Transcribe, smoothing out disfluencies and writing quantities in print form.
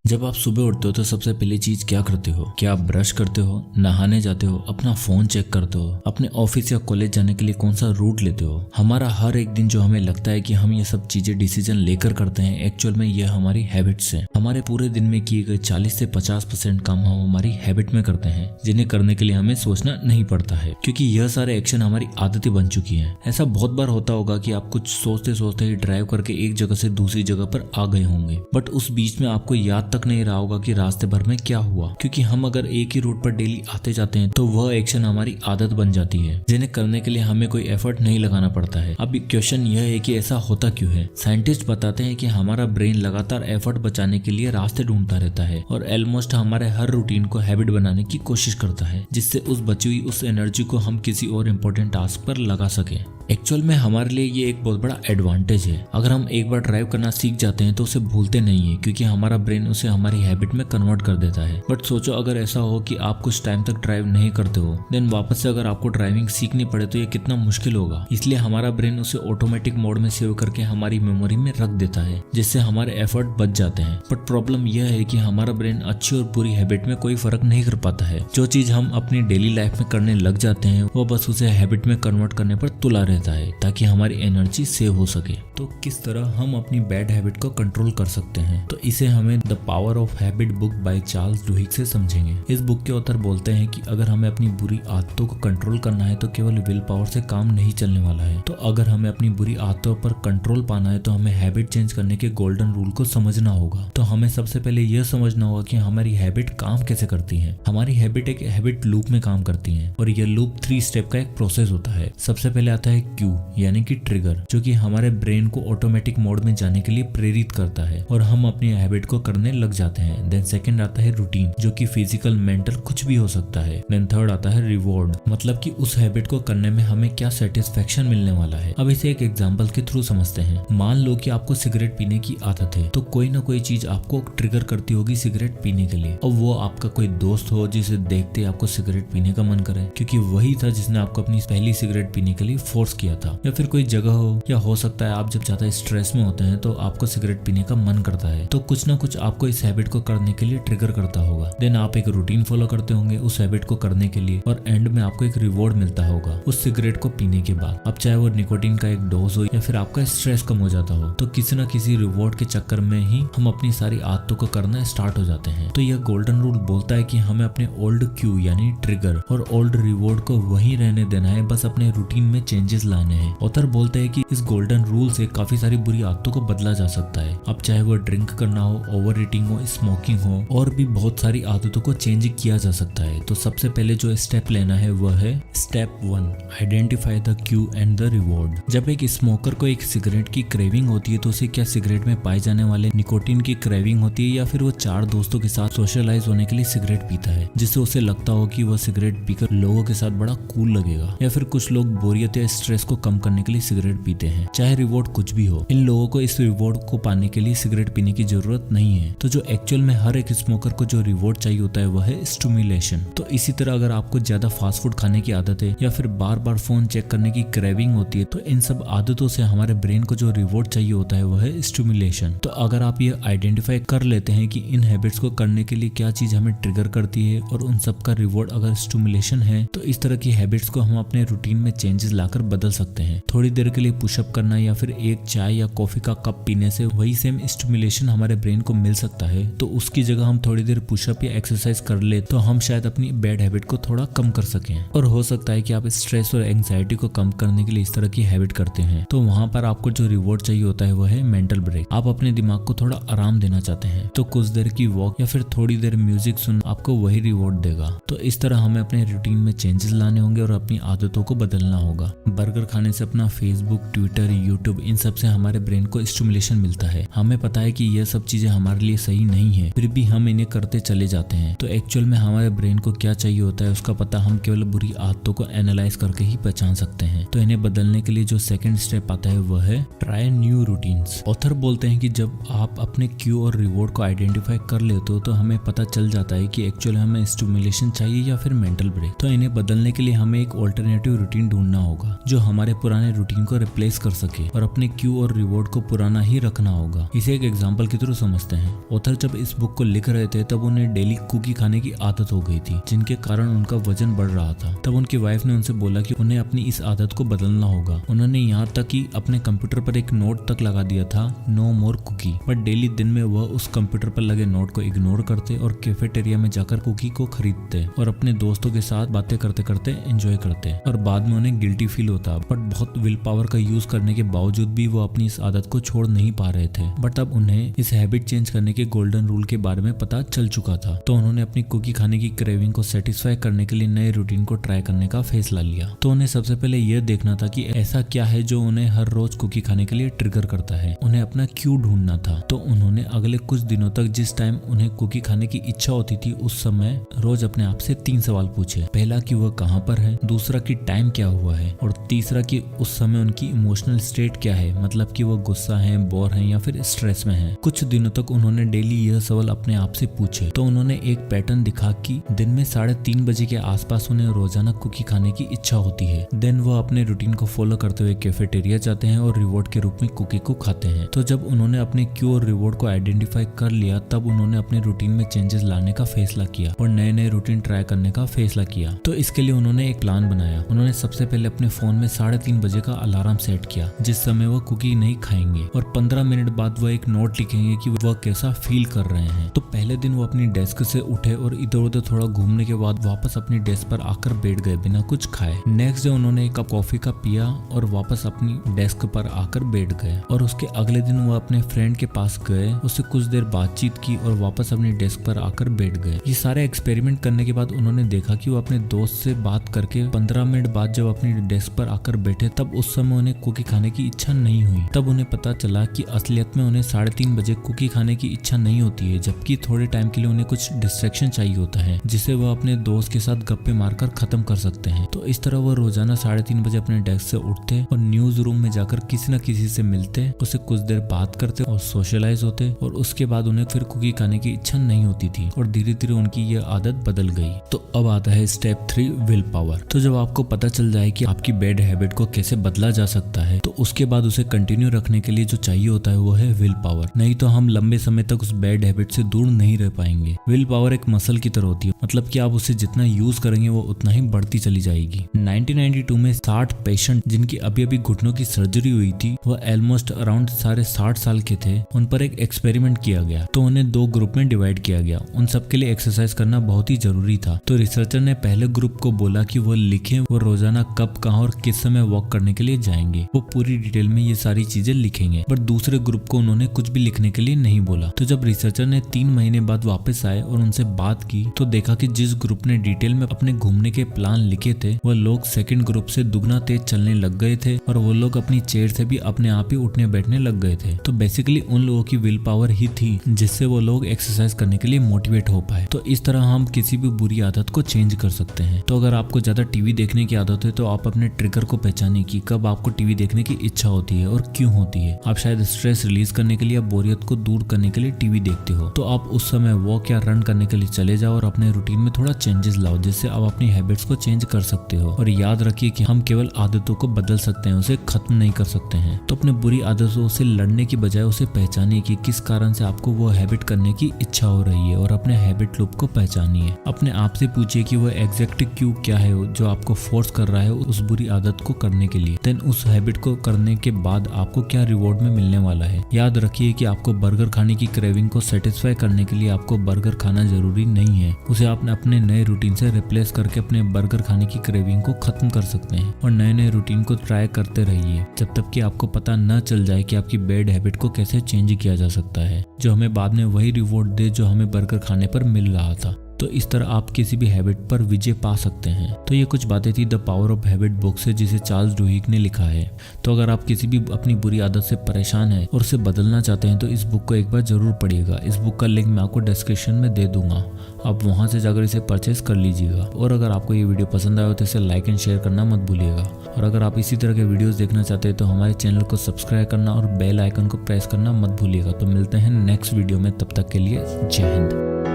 जब आप सुबह उठते हो तो सबसे पहली चीज क्या करते हो? क्या आप ब्रश करते हो, नहाने जाते हो, अपना फोन चेक करते हो, अपने ऑफिस या कॉलेज जाने के लिए कौन सा रूट लेते हो? हमारा हर एक दिन जो हमें लगता है कि हम ये सब चीजें डिसीजन लेकर करते हैं, एक्चुअल में ये हमारी हैबिट्स हैं। हमारे पूरे दिन में किए गए 40 से 50% काम हम हमारी हैबिट में करते हैं, जिन्हें करने के लिए हमें सोचना नहीं पड़ता है, क्योंकि यह सारे एक्शन हमारी आदतें बन चुकी हैं। ऐसा बहुत बार होता होगा कि आप कुछ सोचते सोचते ही ड्राइव करके एक जगह से दूसरी जगह पर आ गए होंगे, बट उस बीच में आपको याद तक नहीं रहा होगा कि रास्ते भर में क्या हुआ, क्योंकि हम अगर एक ही रूट पर डेली आते जाते हैं तो वह एक्शन हमारी आदत बन जाती है, जिन्हें करने के लिए हमें कोई एफर्ट नहीं लगाना पड़ता है। अब क्वेश्चन यह है कि ऐसा होता क्यों है? साइंटिस्ट बताते हैं कि हमारा ब्रेन लगातार एफर्ट बचाने के लिए रास्ते ढूंढता रहता है और ऑलमोस्ट हमारे हर रूटीन को हैबिट बनाने की कोशिश करता है, जिससे उस बची हुई उस एनर्जी को हम किसी और इम्पोर्टेंट टास्क पर लगा सके। एक्चुअल में हमारे लिए ये एक बहुत बड़ा एडवांटेज है। अगर हम एक बार ड्राइव करना सीख जाते हैं तो उसे भूलते नहीं है, क्योंकि हमारा ब्रेन उसे हमारी हैबिट में कन्वर्ट कर देता है। बट सोचो अगर ऐसा हो कि आप कुछ टाइम तक ड्राइव नहीं करते हो, देन वापस से अगर आपको ड्राइविंग सीखनी पड़े तो ये कितना मुश्किल होगा। इसलिए हमारा ब्रेन उसे ऑटोमेटिक मोड में सेव करके हमारी मेमोरी में रख देता है, जिससे हमारे एफर्ट बच जाते हैं। बट प्रॉब्लम यह है कि हमारा ब्रेन अच्छी और बुरी हैबिट में कोई फर्क नहीं कर पाता है। जो चीज हम अपनी डेली लाइफ में करने लग जाते हैं वो बस उसे हैबिट में कन्वर्ट करने पर तुला रहता है, ताकि हमारी एनर्जी सेव हो सके। तो किस तरह हम अपनी बैड हैबिट को कंट्रोल कर सकते हैं? तो इसे हमें the power of habit book by Charles Duhigg से समझेंगे। इस बुक के ऑथर बोलते हैं कि अगर हमें अपनी बुरी आदतों को कंट्रोल करना है तो केवल विल पावर से काम नहीं चलने वाला है। तो अगर हमें अपनी बुरी आदतों पर कंट्रोल पाना है तो हमें हैबिट चेंज करने के गोल्डन रूल को समझना होगा। तो हमें सबसे पहले यह समझना होगा कि हमारी हैबिट काम कैसे करती है। हमारी हैबिट एक हैबिट लूप में काम करती है और यह लूप 3 स्टेप का एक प्रोसेस होता है। सबसे पहले आता है क्यू यानी कि ट्रिगर, जो कि हमारे ब्रेन को ऑटोमेटिक मोड में जाने के लिए प्रेरित करता है और हम अपनी हैबिट को करने लग जाते हैं। देन सेकंड आता है रूटीन, जो कि फिजिकल, मेंटल कुछ भी हो सकता है। देन थर्ड आता है रिवॉर्ड, मतलब कि उस हैबिट को करने में हमें क्या सेटिस्फेक्शन मिलने वाला है। अब इसे एक एग्जांपल के थ्रू समझते हैं। मान लो कि आपको सिगरेट पीने की आदत है, तो कोई ना कोई चीज आपको ट्रिगर करती होगी सिगरेट पीने के लिए। अब वो आपका कोई दोस्त हो जिसे देखते आपको सिगरेट पीने का मन करे, क्योंकि वही था जिसने आपको अपनी पहली सिगरेट पीने के लिए फोर्स किया था। या फिर कोई जगह हो, या हो सकता है आप जब ज्यादा स्ट्रेस में होते हैं तो आपको सिगरेट पीने का मन करता है, तो कुछ ना कुछ आपको इस हैबिट को करने के लिए ट्रिगर करता होगा। देन आप एक रूटीन फॉलो करते होंगे उस हैबिट को करने के लिए और एंड में आपको एक रिवॉर्ड मिलता होगा उस सिगरेट को पीने के बाद। अब चाहे वो निकोटीन का एक डोज हो या फिर आपका स्ट्रेस कम हो जाता हो, तो किसी न किसी रिवॉर्ड के चक्कर में ही हम अपनी सारी आदतों को करना स्टार्ट हो जाते हैं। तो यह गोल्डन रूल बोलता है कि हमें अपने ओल्ड क्यू यानी ट्रिगर और ओल्ड रिवॉर्ड को वहीं रहने देना है, बस अपने रूटीन में चेंजेस लाने हैं। ऑथर बोलते हैं कि इस गोल्डन रूल से काफी सारी बुरी आदतों को बदला जा सकता है। अब चाहे वो ड्रिंक करना हो, ओवर ईटिंग हो, स्मोकिंग हो, और भी बहुत सारी आदतों को चेंज किया जा सकता है। तो सबसे पहले जो स्टेप लेना है वह है step 1, identify the Q and the reward. जब एक स्मोकर को एक सिगरेट की क्रेविंग होती है तो उसे क्या सिगरेट में पाए जाने वाले निकोटीन की क्रेविंग होती है, या फिर वो 4 दोस्तों के साथ सोशलाइज होने के लिए सिगरेट पीता है, जिससे उसे लगता हो कि वह सिगरेट पीकर लोगों के साथ बड़ा कूल लगेगा। या फिर कुछ लोग बोरियत या स्ट्रेस को कम करने के लिए सिगरेट पीते हैं। चाहे रिवॉर्ड कुछ भी हो, इन लोगों को इस रिवॉर्ड को पाने के लिए सिगरेट पीने की जरूरत नहीं है। तो जो एक्चुअल में हर एक स्मोकर को जो रिवॉर्ड चाहिए होता है वह है स्टिमुलेशन। तो इसी तरह अगर आपको ज्यादा फास्ट फूड खाने की आदत है या फिर बार बार फोन चेक करने की क्रेविंग होती है, तो इन सब आदतों से हमारे ब्रेन को जो रिवॉर्ड चाहिए होता है वह है स्टिमुलेशन। तो अगर आप ये आइडेंटिफाई कर लेते हैं कि इन हैबिट्स को करने के लिए क्या चीज हमें ट्रिगर करती है और उन सब का रिवॉर्ड अगर स्टिमुलेशन है, तो इस तरह की हैबिट्स को हम अपने रूटीन में चेंजेस लाकर बदल सकते हैं। थोड़ी देर के लिए पुशअप करना या फिर एक चाय या कॉफी का कप पीने से वही सेम स्टिमुलेशन हमारे ब्रेन को मिल सकता है। तो उसकी जगह हम थोड़ी देर पुशअप या एक्सरसाइज कर ले तो हम शायद अपनी बैड हैबिट को थोड़ा कम कर सकें। और हो सकता है कि आप स्ट्रेस और एंजाइटी को कम करने के लिए इस तरह की हैबिट करते हैं, तो वहां पर आपको जो रिवॉर्ड चाहिए होता है वह है मेंटल ब्रेक। आप अपने दिमाग को थोड़ा आराम देना चाहते हैं, तो कुछ देर की वॉक या फिर थोड़ी देर म्यूजिक सुन आपको वही रिवॉर्ड देगा। तो इस तरह हमें अपने रूटीन में चेंजेस लाने होंगे और अपनी आदतों को बदलना होगा। बर्गर खाने से अपना फेसबुक, ट्विटर, यूट्यूब इन सब से हमारे ब्रेन को स्टिमुलेशन मिलता है। हमें पता है कि यह सब चीजें हमारे लिए सही नहीं है, फिर भी हम इन्हें करते चले जाते हैं। तो एक्चुअल में हमारे ब्रेन को क्या चाहिए होता है उसका पता हम केवल बुरी आदतों को एनालाइज करके ही पहचान सकते हैं। तो इन्हें बदलने के लिए जो सेकंड स्टेप आता है वह है ट्राई न्यू रूटीन्स। ऑथर बोलते हैं कि जब आप अपने क्यू और रिवॉर्ड को आइडेंटिफाई कर लेते हो तो हमें पता चल जाता है कि एक्चुअल हमें स्टिमुलेशन चाहिए या फिर मेंटल ब्रेक। तो इन्हें बदलने के लिए हमें एक ऑल्टरनेटिव रूटीन ढूंढना होगा जो हमारे पुराने रूटीन को रिप्लेस कर सके और अपने क्यू और रिवॉर्ड को पुराना ही रखना होगा। इसे एक एग्जाम्पल के थ्रू समझते हैं। ऑथर जब इस बुक को लिख रहे थे तब उन्हें डेली कुकी खाने की आदत हो गई थी, जिनके कारण उनका वजन बढ़ रहा था। तब उनकी वाइफ ने उनसे बोला कि उन्हें अपनी इस आदत को बदलना होगा। उन्होंने यहाँ तक कि अपने कंप्यूटर पर एक नोट तक लगा दिया था, no more cookie. But daily दिन में वह उस कंप्यूटर पर लगे नोट को इग्नोर करते और कैफेटेरिया में जाकर कुकी को खरीदते और अपने दोस्तों के साथ बातें करते करते एंजॉय करते और बाद में उन्हें गिल्टी फील होता। बट बहुत विल पावर का यूज करने के बावजूद भी वो अपनी इस आदत को छोड़ नहीं पा रहे थे। बट अब उन्हें इस हैबिट चेंज करने के गोल्डन रूल के बारे में पता चल चुका था, तो उन्होंने अपनी कुकी खाने की क्रेविंग को सेटिस्फाई करने के लिए नए रूटीन को ट्राई करने का फैसला लिया। तो उन्हें सबसे पहले यह देखना था कि ऐसा क्या है जो उन्हें हर रोज कुकी खाने के लिए ट्रिगर करता है। उन्हें अपना क्यू ढूंढना था। तो उन्होंने अगले कुछ दिनों तक जिस टाइम उन्हें कुकी खाने की इच्छा होती थी उस समय रोज अपने आप से 3 सवाल पूछे। पहला कि वह कहाँ पर है, दूसरा कि टाइम क्या हुआ है और तीसरा कि उस समय उनकी इमोशनल स्टेट क्या है, मतलब कि वो गुस्सा है, बोर है या फिर स्ट्रेस में है। कुछ दिनों तक उन्होंने डेली यह सवाल अपने आप से पूछे। तो उन्होंने एक पैटर्न दिखा कि दिन में 3:30 बजे के आसपास उन्हें रोजाना कुकी खाने की इच्छा होती है। देन वो अपने रूटीन को फॉलो करते हुए कैफेटेरिया जाते हैं और रिवॉर्ड के रूप में कुकी को खाते हैं। तो जब उन्होंने अपने क्यू और रिवॉर्ड को आइडेंटिफाई कर लिया तब उन्होंने अपने रूटीन में चेंजेस लाने का फैसला किया और नए नए रूटीन ट्राई करने का फैसला किया। तो इसके लिए उन्होंने एक प्लान बनाया। उन्होंने सबसे पहले अपने फोन में 3:30 बजे का अलार्म सेट किया जिस समय वो कुकी नहीं खाएंगे और 15 मिनट बाद वो एक नोट लिखेंगे कि वह कैसा फील कर रहे हैं। तो पहले दिन वो अपनी डेस्क से उठे और इधर उधर थोड़ा घूमने के बाद वापस अपनी डेस्क पर आकर बैठ गए बिना कुछ खाए। नेक्स्ट डे उन्होंने एक कप कॉफी का पिया और वापस अपनी डेस्क पर आकर बैठ गए और उसके अगले दिन वो अपने फ्रेंड के पास गए, उससे कुछ देर बातचीत की और वापस अपनी डेस्क पर आकर बैठ गए। ये सारे एक्सपेरिमेंट करने के बाद उन्होंने देखा कि वो अपने दोस्त से बात करके 15 मिनट बाद जब अपनी डेस्क पर आकर बैठे तब उस समय उन्हें कुकी खाने की इच्छा नहीं हुई। तब उन्हें पता चला कि असलियत में उन्हें 3:30 बजे कुकी खाने की इच्छा नहीं होती है, जबकि थोड़े टाइम के लिए उन्हें कुछ डिस्ट्रैक्शन चाहिए होता है जिसे वह अपने दोस्त के साथ गप्पे मारकर खत्म कर सकते हैं। तो इस तरह वह रोजाना 3:30 बजे अपने डेस्क से उठते और न्यूज रूम में जाकर किसी न किसी से मिलते, उससे कुछ देर बात करते और सोशलाइज होते और उसके बाद उन्हें फिर कुकी खाने की इच्छा नहीं होती थी और धीरे धीरे उनकी यह आदत बदल गई। तो अब आता है स्टेप 3, विल पावर। तो जब आपको पता चल जाए कि आपकी बैड हैबिट को कैसे बदला जा सकता है तो उसके बाद उसे कंटिन्यू रखने के लिए जो चाहिए होता है वो है विल पावर। नहीं तो हम लंबे समय तक उस बैड हैबिट से दूर नहीं रह पाएंगे। विल पावर एक मसल की तरह होती है, मतलब कि आप उसे जितना यूज करेंगे वो उतना ही बढ़ती चली जाएगी। 1992 में 60 पेशेंट जिनकी अभी अभी घुटनों की सर्जरी हुई थी, वह ऑलमोस्ट अराउंड 60 साल के थे। उन पर एक एक्सपेरिमेंट किया गया तो उन्हें 2 ग्रुप में डिवाइड किया गया। उन सबके लिए एक्सरसाइज करना बहुत ही जरूरी था। तो रिसर्चर ने पहले ग्रुप को बोला कि वो लिखें वो रोजाना कब, कहाँ और किस समय वॉक करने के लिए जाएंगे। वो पूरी डिटेल में ये सारी चीजें लिखेंगे। पर दूसरे ग्रुप को उन्होंने कुछ भी लिखने के लिए नहीं बोला। तो जब रिसर्चर ने 3 महीने बाद वापस आए और उनसे बात की तो देखा कि जिस ग्रुप ने डिटेल में अपने घूमने के प्लान लिखे थे वह लोग सेकंड ग्रुप से दुगना तेज चलने लग गए थे और वो लोग अपनी चेयर से भी अपने आप ही उठने बैठने लग गए थे। तो बेसिकली उन लोगों की विल पावर ही थी जिससे वो लोग एक्सरसाइज करने के लिए मोटिवेट हो पाए। तो इस तरह हम किसी भी बुरी आदत को चेंज कर सकते हैं। तो अगर आपको ज्यादा टीवी देखने की आदत है तो आप अपने ट्रिगर को पहचानिए कि कब आपको टीवी देखने की इच्छा होती है और क्यों होती है। आप शायद स्ट्रेस रिलीज करने के लिए या बोरियत को दूर करने के लिए टीवी देखते हो, तो आप उस समय वॉक या रन करने के लिए चले जाओ और अपने रूटीन में थोड़ा चेंजेस लाओ जिससे आप अपनी हैबिट्स को चेंज कर सकते हो। और याद रखिए कि हम केवल आदतों को बदल सकते हैं, उसे खत्म नहीं कर सकते हैं। तो अपने बुरी आदतों से लड़ने की बजाय उसे पहचानिए कि किस कारण से आपको वो हैबिट करने की इच्छा हो रही है और अपने हैबिट लूप को पहचानिए। अपने आप से पूछिए कि वो एग्जैक्ट क्यों क्या है जो आपको फोर्स कर रहा है उस बुरी आदत को करने के लिए। देन उस हैबिट को करने के बाद आपको क्या रिवॉर्ड में मिलने वाला है। याद रखिए कि आपको बर्गर खाने की क्रेविंग को सेटिस्फाई करने के लिए आपको बर्गर खाना जरूरी नहीं है। उसे आप अपने नए रूटीन से रिप्लेस करके अपने बर्गर खाने की क्रेविंग को खत्म कर सकते हैं और नए नए रूटीन को ट्राई करते रहिए जब तक कि आपको पता न चल जाए कि आपकी बैड हैबिट को कैसे चेंज किया जा सकता है जो हमें बाद में वही रिवॉर्ड दे जो हमें बर्गर खाने पर मिल रहा था। तो इस तरह आप किसी भी हैबिट पर विजय पा सकते हैं। तो ये कुछ बातें थी the power of habit book से जिसे चार्ल्स डुहिग ने लिखा है। तो अगर आप किसी भी अपनी बुरी आदत से परेशान हैं और उसे बदलना चाहते हैं तो इस बुक को एक बार जरूर पढ़िएगा। इस बुक का लिंक मैं आपको डिस्क्रिप्शन में दे दूंगा, आप वहां से जाकर इसे परचेज कर लीजिएगा। और अगर आपको ये वीडियो पसंद आया तो इसे लाइक एंड शेयर करना मत भूलिएगा। और अगर आप इसी तरह के वीडियोस देखना चाहते हैं तो हमारे चैनल को सब्सक्राइब करना और बेल आइकन को प्रेस करना मत भूलिएगा। तो मिलते हैं नेक्स्ट वीडियो में, तब तक के लिए जय हिंद।